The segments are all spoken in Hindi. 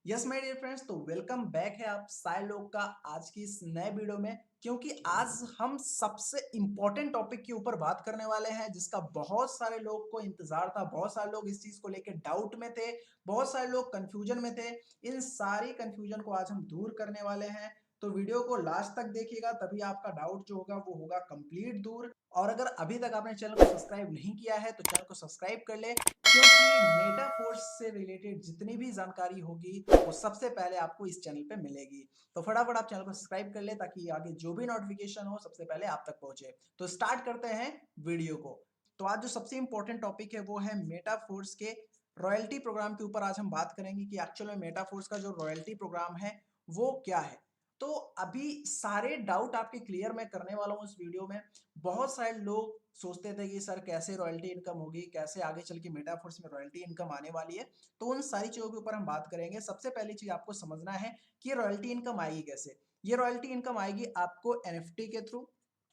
यस माय डियर फ्रेंड्स, तो वेलकम बैक है आप सारे लोग का आज की इस नए वीडियो में। क्योंकि आज हम सबसे इम्पोर्टेंट टॉपिक के ऊपर बात करने वाले हैं जिसका बहुत सारे लोग को इंतजार था। बहुत सारे लोग इस चीज को लेकर डाउट में थे, बहुत सारे लोग कंफ्यूजन में थे। इन सारी कंफ्यूजन को आज हम दूर करने वाले हैं। तो वीडियो को लास्ट तक देखिएगा, तभी आपका डाउट जो होगा वो होगा कंप्लीट दूर। और अगर अभी तक आपने चैनल को सब्सक्राइब नहीं किया है तो चैनल को सब्सक्राइब कर ले, क्योंकि मेटाफोर्स से रिलेटेड जितनी भी जानकारी होगी वो सबसे पहले आपको इस चैनल पे मिलेगी। तो फटाफट आप चैनल को सब्सक्राइब कर ले ताकि आगे जो भी नोटिफिकेशन हो सबसे पहले आप तक पहुंचे। तो स्टार्ट करते हैं वीडियो को। तो आज जो सबसे इंपॉर्टेंट टॉपिक है वो है मेटाफोर्स के रॉयल्टी प्रोग्राम के ऊपर। आज हम बात करेंगे कि एक्चुअल में मेटाफोर्स का जो रॉयल्टी प्रोग्राम है वो क्या है। तो अभी सारे डाउट आपके क्लियर मैं करने वाला हूँ इस वीडियो में। बहुत सारे लोग सोचते थे कि सर कैसे रॉयल्टी इनकम होगी, कैसे आगे चल के मेटाफोर्स में रॉयल्टी इनकम आने वाली है। तो उन सारी चीजों के ऊपर हम बात करेंगे। सबसे पहली चीज आपको समझना है कि ये रॉयल्टी इनकम आएगी कैसे। ये रॉयल्टी इनकम आएगी आपको एनएफटी के थ्रू,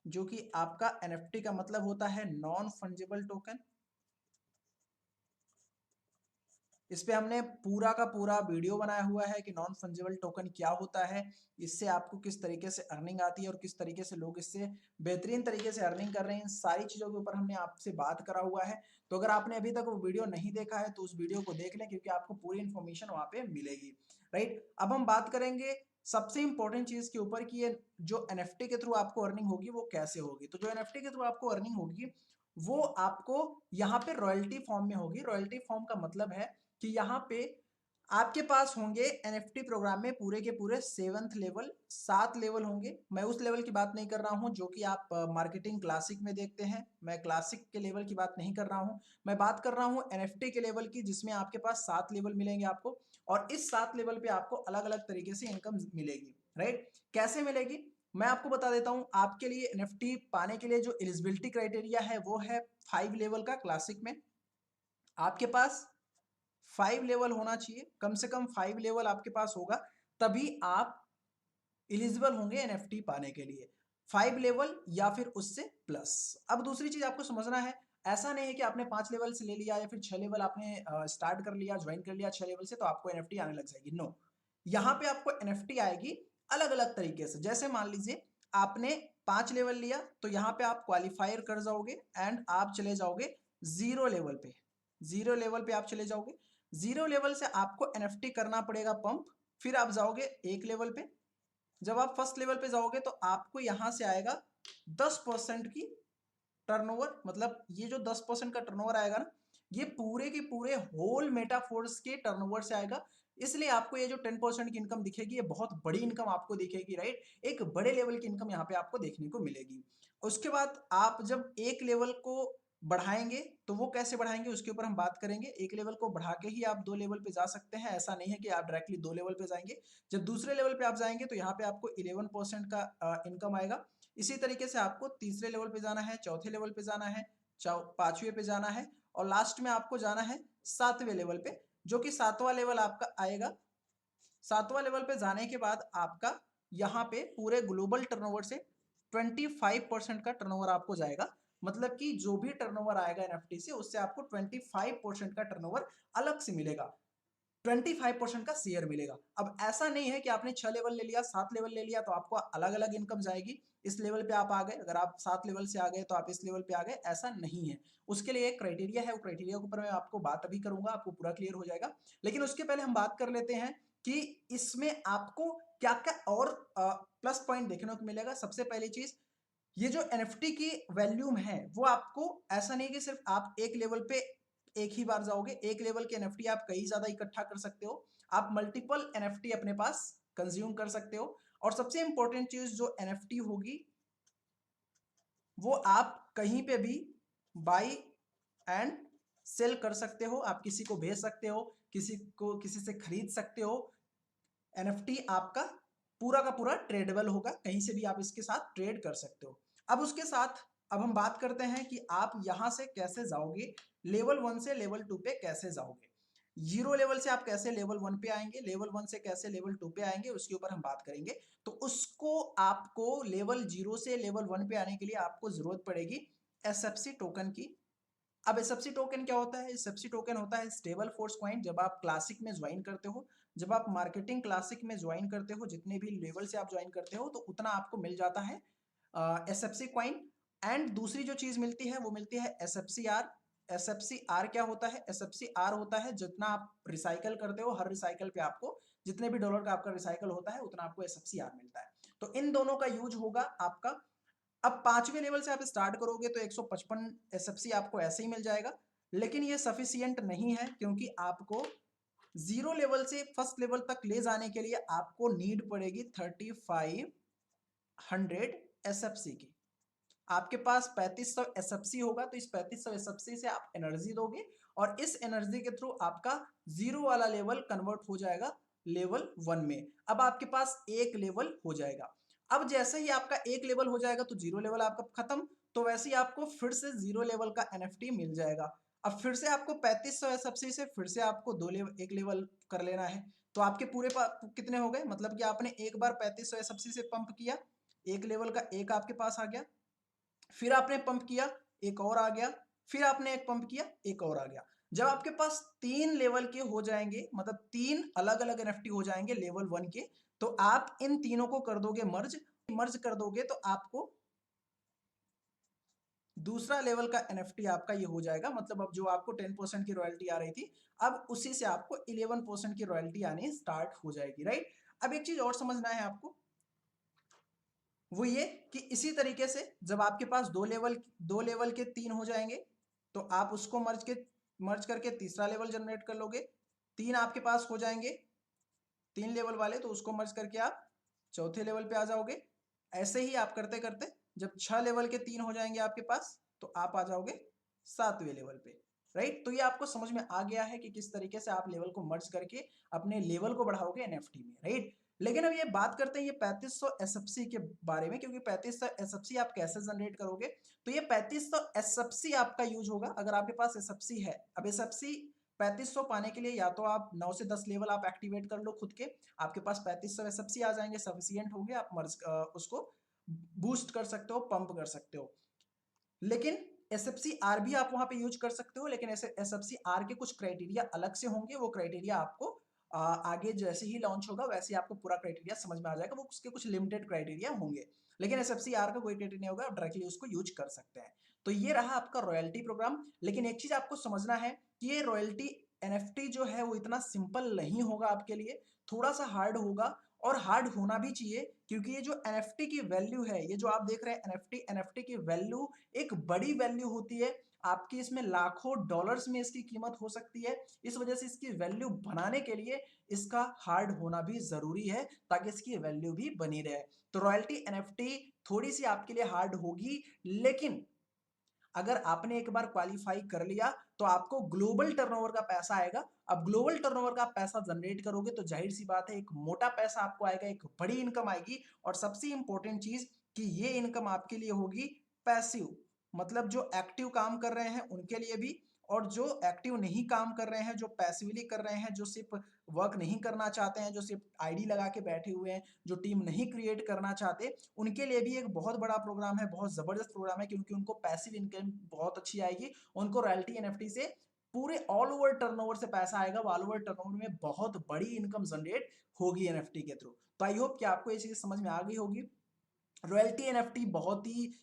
जो कि आपका एनएफटी का मतलब होता है नॉन फंजिबल टोकन। इस पे हमने पूरा का पूरा वीडियो बनाया हुआ है कि नॉन फंजिबल टोकन क्या होता है, इससे आपको किस तरीके से अर्निंग आती है और किस तरीके से लोग इससे बेहतरीन तरीके से अर्निंग कर रहे हैं। इन सारी चीजों के ऊपर हमने आपसे बात करा हुआ है। तो अगर आपने अभी तक वो वीडियो नहीं देखा है तो उस वीडियो को देख लें, क्योंकि आपको पूरी इन्फॉर्मेशन वहां पे मिलेगी। राइट, अब हम बात करेंगे सबसे इंपॉर्टेंट चीज के ऊपर कि ये जो एनएफटी के थ्रू आपको अर्निंग होगी वो कैसे होगी। तो जो एनएफटी के थ्रू आपको अर्निंग होगी वो आपको यहाँ पे रॉयल्टी फॉर्म में होगी। रॉयल्टी फॉर्म का मतलब है कि यहाँ पे आपके पास होंगे एनएफटी प्रोग्राम में पूरे के पूरे 7th लेवल, 7 लेवल होंगे। मैं उस लेवल की बात नहीं कर रहा हूँ जो कि आप मार्केटिंग क्लासिक में देखते हैं। मैं क्लासिक के लेवल की बात नहीं कर रहा हूँ, मैं बात कर रहा हूँ एनएफटी के लेवल की, जिसमें आपके पास 7 लेवल मिलेंगे आपको। और इस 7 लेवल पे आपको अलग अलग तरीके से इनकम मिलेगी। राइट, कैसे मिलेगी मैं आपको बता देता हूँ। आपके लिए एनएफटी पाने के लिए जो एलिजिबिलिटी क्राइटेरिया है वो है 5 लेवल का। क्लासिक में आपके पास 5 लेवल होना चाहिए, कम से कम 5 लेवल आपके पास होगा, तभी आप एलिजिबल होंगे एनएफटी पाने के लिए। 5 लेवल या फिर उससे प्लस। अब दूसरी चीज आपको समझना है, ऐसा नहीं है कि आपने 5 लेवल से ले लिया या फिर 6 लेवल आपने स्टार्ट कर लिया, ज्वाइन कर लिया 6 लेवल से तो आपको एनएफटी आने लग जाएगी। नो, यहाँ पे आपको एनएफटी आएगी अलग अलग तरीके से। जैसे मान लीजिए आपने 5 लेवल लिया तो यहाँ पे आप क्वालिफायर कर जाओगे एंड आप चले जाओगे 0 लेवल पे। 0 लेवल पे आप चले जाओगे। 0 लेवल से आपको एनएफटी करना पड़ेगा पंप। फिर आप जाओगे 1 लेवल पे। जब आप फर्स्ट लेवल पे जाओगे तो आपको यहां से आएगा 10% की टर्नओवर। मतलब ये जो 10% का टर्नओवर आएगा ना, ये पूरे के पूरे होल मेटाफोर्स के टर्नओवर से आएगा। इसलिए आपको ये जो 10% की इनकम दिखेगी ये बहुत बड़ी इनकम आपको दिखेगी। राइट, एक बड़े लेवल की इनकम यहाँ पे आपको देखने को मिलेगी। उसके बाद आप जब एक लेवल को बढ़ाएंगे तो वो कैसे बढ़ाएंगे उसके ऊपर हम बात करेंगे। एक लेवल को बढ़ा के ही आप 2 लेवल पे जा सकते हैं, ऐसा नहीं है कि आप डायरेक्टली 2 लेवल पे जाएंगे। जब दूसरे लेवल पे आप जाएंगे तो यहाँ पे आपको 11% का इनकम आएगा। इसी तरीके से आपको तीसरे लेवल पे जाना है, चौथे लेवल पे जाना है, पांचवें पे जाना है और लास्ट में आपको जाना है 7वें लेवल पे, जो कि 7वां लेवल आपका आएगा। 7वां लेवल पे जाने के बाद आपका यहाँ पे पूरे ग्लोबल टर्नओवर से 25% का टर्नओवर आपको जाएगा। मतलब कि जो भी टर्नओवर आएगा एनएफटी से उससे आपको 25% का टर्नओवर अलग से मिलेगा। 25% का शेयर मिलेगा। अब ऐसा नहीं है कि आपने 6 लेवल ले लिया, 7 लेवल ले लिया तो आपको अलग अलग इनकम जाएगी। इस लेवल पे आप आ गए, अगर आप 7 लेवल से आ गए तो आप इस लेवल पे आ गए, ऐसा नहीं है। उसके लिए एक क्राइटेरिया है, वो क्राइटेरिया के ऊपर मैं आपको बात अभी करूंगा, आपको पूरा क्लियर हो जाएगा। लेकिन उसके पहले हम बात कर लेते हैं कि इसमें आपको क्या क्या और प्लस पॉइंट देखने को मिलेगा। सबसे पहली चीज, ये जो एनएफटी की वैल्यूम है वो आपको ऐसा नहीं कि सिर्फ आप एक लेवल पे एक ही बार जाओगे। एक लेवल के एनएफटी आप कई ज्यादा इकट्ठा कर सकते हो, आप मल्टीपल एनएफटी अपने पास कंज्यूम कर सकते हो। और सबसे इंपॉर्टेंट चीज जो एनएफटी होगी वो आप कहीं पे भी बाई एंड सेल कर सकते हो। आप किसी को भेज सकते हो, किसी को किसी से खरीद सकते हो। एनएफटी आपका पूरा का पूरा ट्रेडेबल होगा, कहीं से भी आप इसके साथ ट्रेड कर सकते हो। अब उसके साथ अब हम बात करते हैं कि आप यहां से कैसे जाओगे, लेवल 1 से लेवल 2 पे कैसे जाओगे। 0 लेवल से आप कैसे लेवल 1 पे आएंगे, लेवल 1 से कैसे लेवल 2 पे आएंगे, उसके ऊपर हम बात करेंगे। तो उसको आपको लेवल 0 से लेवल 1 पे आने के लिए आपको जरूरत पड़ेगी एसएफसी टोकन की। अब एसएफसी टोकन क्या होता है? एसएफसी टोकन होता है स्टेबल फोर्स कॉइन। जब आप क्लासिक में ज्वाइन करते हो, जब आप मार्केटिंग क्लासिक में ज्वाइन करते हो, जितने भी लेवल से आप ज्वाइन करते हो, तो उतना आपको मिल जाता है SFC कॉइन। एंड दूसरी जो चीज मिलती है वो मिलती है SFCR। SFCR क्या होता है? SFCR होता है जितना आप रिसाइकल करते हो, हर रिसाइकल पे आपको जितने भी डॉलर का आपका रिसाइकल होता है उतना आपको SFCR मिलता है। तो इन दोनों का यूज होगा आपका। अब 5वें लेवल से आप स्टार्ट करोगे तो 155 SFC आपको ऐसे ही मिल जाएगा, लेकिन ये सफिशियंट नहीं है, क्योंकि आपको 0 लेवल से फर्स्ट लेवल तक ले जाने के लिए आपको नीड पड़ेगी 3500 SFC की। आपके पास 3500 SFC होगा, तो इस 3500 SFC से आप एनर्जी दोगे और इस एनर्जी के थ्रू आपका 0 वाला लेवल कन्वर्ट हो जाएगा लेवल 1 में। अब आपके पास एक लेवल हो जाएगा। अब जैसे ही आपका एक लेवल हो जाएगा तो 0 लेवल आपका खत्म, तो वैसे ही आपको फिर से 0 लेवल का NFT मिल जाएगा। अब फिर से आपको 3500 SFC से फिर से आपको एक लेवल कर लेना है। तो आपके पूरे कितने हो गए? मतलब कि आपने एक बार 3500 SFC से पंप किया, एक लेवल का एक आपके पास आ गया, फिर आपने पंप किया, एक और आ गया, फिर आपने एक पंप किया, एक और आ गया। जब आपके पास 3 लेवल के हो जाएंगे, मतलब 3 अलग अलग NFT हो जाएंगे लेवल 1 के, तो आप इन तीनों को कर दोगे मर्ज कर दोगे, तो आपको दूसरा लेवल का NFT आपका ये हो जाएगा। मतलब अब जो आपको 10% की रॉयल्टी आ रही थी, अब उसी से आपको 11% की रॉयल्टी आनी स्टार्ट हो जाएगी, राइट। अब एक चीज और समझना है आपको, वो ये कि इसी तरीके से जब आपके पास दो लेवल के 3 हो जाएंगे, तो आप उसको मर्ज करके तीसरा लेवल जनरेट कर लोगे। 3 आपके पास हो जाएंगे 3 लेवल वाले, तो उसको मर्ज करके आप चौथे लेवल पे आ जाओगे। ऐसे ही आप करते करते जब 6 लेवल के 3 हो जाएंगे आपके पास, तो आप आ जाओगे 7वें लेवल पे, राइट। तो ये आपको समझ में आ गया है कि किस तरीके से आप लेवल को मर्ज करके अपने लेवल को बढ़ाओगे NFT में, राइट। लेकिन अब ये बात करते हैं ये 3500 SFC के बारे में, क्योंकि 3500 SFC आप कैसे जनरेट करोगे। तो ये 3500 SFC आपका यूज होगा अगर आपके पास SFC है। अब SFC 3500 पाने के लिए या तो आप 9 से 10 लेवल आप एक्टिवेट कर लो खुद के, आपके पास 3500 SFC आ जाएंगे, सफिशियंट होंगे, आप उसको बूस्ट कर सकते हो, पंप कर सकते हो। लेकिन SFCR भी आप वहां पे यूज कर सकते हो, लेकिन ऐसे SFCR के कुछ क्राइटेरिया अलग से होंगे। वो क्राइटेरिया आपको आगे जैसे ही लॉन्च होगा वैसे ही आपको पूरा क्राइटेरिया समझ में आ जाएगा। वो उसके कुछ लिमिटेड क्राइटेरिया होंगे, लेकिन SFCR का कोई क्राइटेरिया नहीं होगा, आप डायरेक्टली उसको यूज कर सकते हैं। तो ये रहा आपका रॉयल्टी प्रोग्राम। लेकिन एक चीज आपको समझना है कि ये रॉयल्टी NFT जो है वो इतना सिंपल नहीं होगा आपके लिए, थोड़ा सा हार्ड होगा, और हार्ड होना भी चाहिए, क्योंकि ये जो NFT की वैल्यू है, ये जो आप देख रहे हैं NFT की वैल्यू एक बड़ी वैल्यू होती है आपकी। इसमें लाखों डॉलर्स में इसकी कीमत हो सकती है। इस वजह से इसकी वैल्यू बनाने के लिए इसका हार्ड होना भी जरूरी है, ताकि इसकी वैल्यू भी बनी रहे। तो रॉयल्टी NFT थोड़ी सी आपके लिए हार्ड होगी, लेकिन अगर आपने एक बार क्वालिफाई कर लिया तो आपको ग्लोबल टर्नओवर का पैसा आएगा। अब ग्लोबल टर्नओवर का पैसा जनरेट करोगे तो जाहिर सी बात है एक मोटा पैसा आपको आएगा, एक बड़ी इनकम आएगी। और सबसे इंपॉर्टेंट चीज कि ये इनकम आपके लिए होगी पैसिव, मतलब जो एक्टिव काम कर रहे हैं उनके लिए भी, और जो एक्टिव नहीं काम कर रहे हैं, जो पैसिवली कर रहे हैं, जो सिर्फ वर्क नहीं करना चाहते हैं, जो सिर्फ आईडी लगा के बैठे हुए हैं, जो टीम नहीं क्रिएट करना चाहते, उनके लिए भी एक बहुत बड़ा प्रोग्राम है, बहुत जबरदस्त प्रोग्राम है, क्योंकि उनको पैसिव इनकम बहुत अच्छी आएगी। उनको रॉयल्टी एनएफटी से पूरे ऑल ओवर टर्नओवर से पैसा आएगा, ऑल ओवर टर्नओवर में बहुत बड़ी इनकम जनरेट होगी एनएफटी के थ्रू। तो आई होप कि आपको ये चीज समझ में आ गई होगी। रॉयल्टी एनएफटी बहुत ही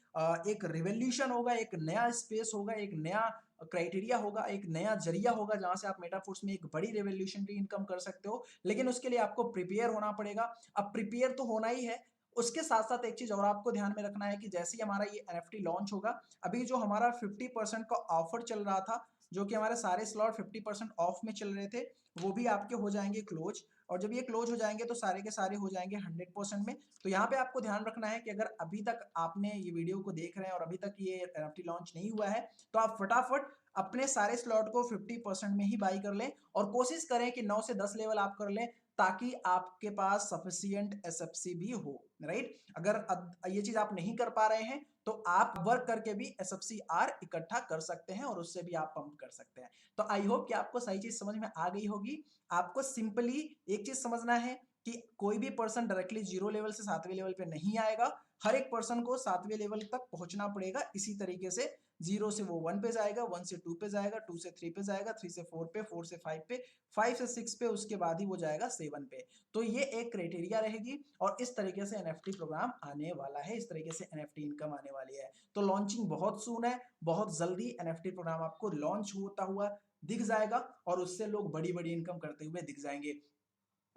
एक रिवोल्यूशन होगा, एक नया स्पेस होगा, एक नया क्राइटेरिया होगा, एक नया जरिया होगा जहां से आप मेटाफोर्स में एक बड़ी रेवोल्यूशनरी इनकम कर सकते हो। लेकिन उसके लिए आपको प्रिपेयर होना पड़ेगा। अब प्रिपेयर तो होना ही है, उसके साथ साथ एक चीज और आपको ध्यान में रखना है कि जैसे ही हमारा ये एनएफटी लॉन्च होगा, अभी जो हमारा 50% का ऑफर चल रहा था, जो कि हमारे सारे स्लॉट 50% ऑफ में चल रहे थे, वो भी आपके हो जाएंगे क्लोज। और जब ये क्लोज हो जाएंगे तो सारे के सारे हो जाएंगे 100% में। तो यहाँ पे आपको ध्यान रखना है कि अगर अभी तक आपने ये वीडियो को देख रहे हैं और अभी तक ये एनएफटी लॉन्च नहीं हुआ है, तो आप फटाफट अपने सारे स्लॉट को 50% में ही बाई कर लें, और कोशिश करें कि 9 से 10 लेवल आप कर लें, ताकि आपके पास सफिशियंट एसएफसी भी हो, राइट। अगर ये चीज आप नहीं कर पा रहे हैं तो आप वर्क करके भी SFCR इकट्ठा कर सकते हैं और उससे भी आप पंप कर सकते हैं। तो आई होप कि आपको सही चीज समझ में आ गई होगी। आपको सिंपली एक चीज समझना है कि कोई भी पर्सन डायरेक्टली 0 लेवल से 7वें लेवल पे नहीं आएगा। हर एक पर्सन को 7वें लेवल तक पहुंचना पड़ेगा। इसी तरीके से 0 से वो 1 पे जाएगा, 1 से 2 पे जाएगा, 2 से 3 पे जाएगा, 3 से 4 पे, 4 से 5 पे, 5 से 6 पे, उसके बाद ही वो जाएगा 7 पे। तो ये एक क्राइटेरिया रहेगी और इस तरीके से एनएफटी प्रोग्राम आने वाला है, इस तरीके से एनएफटी इनकम आने वाली है। तो लॉन्चिंग बहुत सून है, बहुत जल्दी एनएफटी प्रोग्राम आपको लॉन्च होता हुआ दिख जाएगा और उससे लोग बड़ी-बड़ी इनकम करते हुए दिख जाएंगे।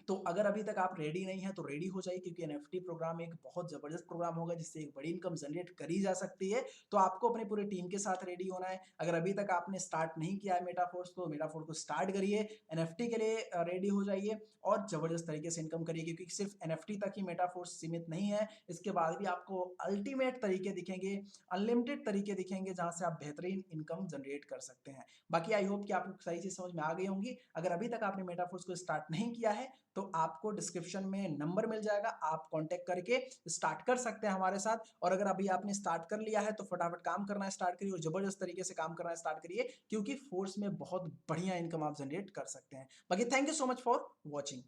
तो अगर अभी तक आप रेडी नहीं है तो रेडी हो जाइए, क्योंकि एनएफटी प्रोग्राम एक बहुत जबरदस्त प्रोग्राम होगा जिससे एक बड़ी इनकम जनरेट करी जा सकती है। तो आपको अपनी पूरी टीम के साथ रेडी होना है। अगर अभी तक आपने स्टार्ट नहीं किया है मेटाफोर्स तो मेटाफोर्स को स्टार्ट करिए, एनएफटी के लिए रेडी हो जाइए और जबरदस्त तरीके से इनकम करिए, क्योंकि सिर्फ एनएफटी तक ही मेटाफोर्स सीमित नहीं है, इसके बाद भी आपको अल्टीमेट तरीके दिखेंगे, अनलिमिटेड तरीके दिखेंगे जहां से आप बेहतरीन इनकम जनरेट कर सकते हैं। बाकी आई होप कि आपको सही चीज समझ में आ गई होंगी। अगर अभी तक आपने मेटाफोर्स को स्टार्ट नहीं किया है तो आपको डिस्क्रिप्शन में नंबर मिल जाएगा, आप कांटेक्ट करके स्टार्ट कर सकते हैं हमारे साथ। और अगर अभी आपने स्टार्ट कर लिया है तो फटाफट काम करना स्टार्ट करिए और जबरदस्त तरीके से काम करना स्टार्ट करिए, क्योंकि फोर्स में बहुत बढ़िया इनकम आप जनरेट कर सकते हैं। बाकी thank you so much for watching.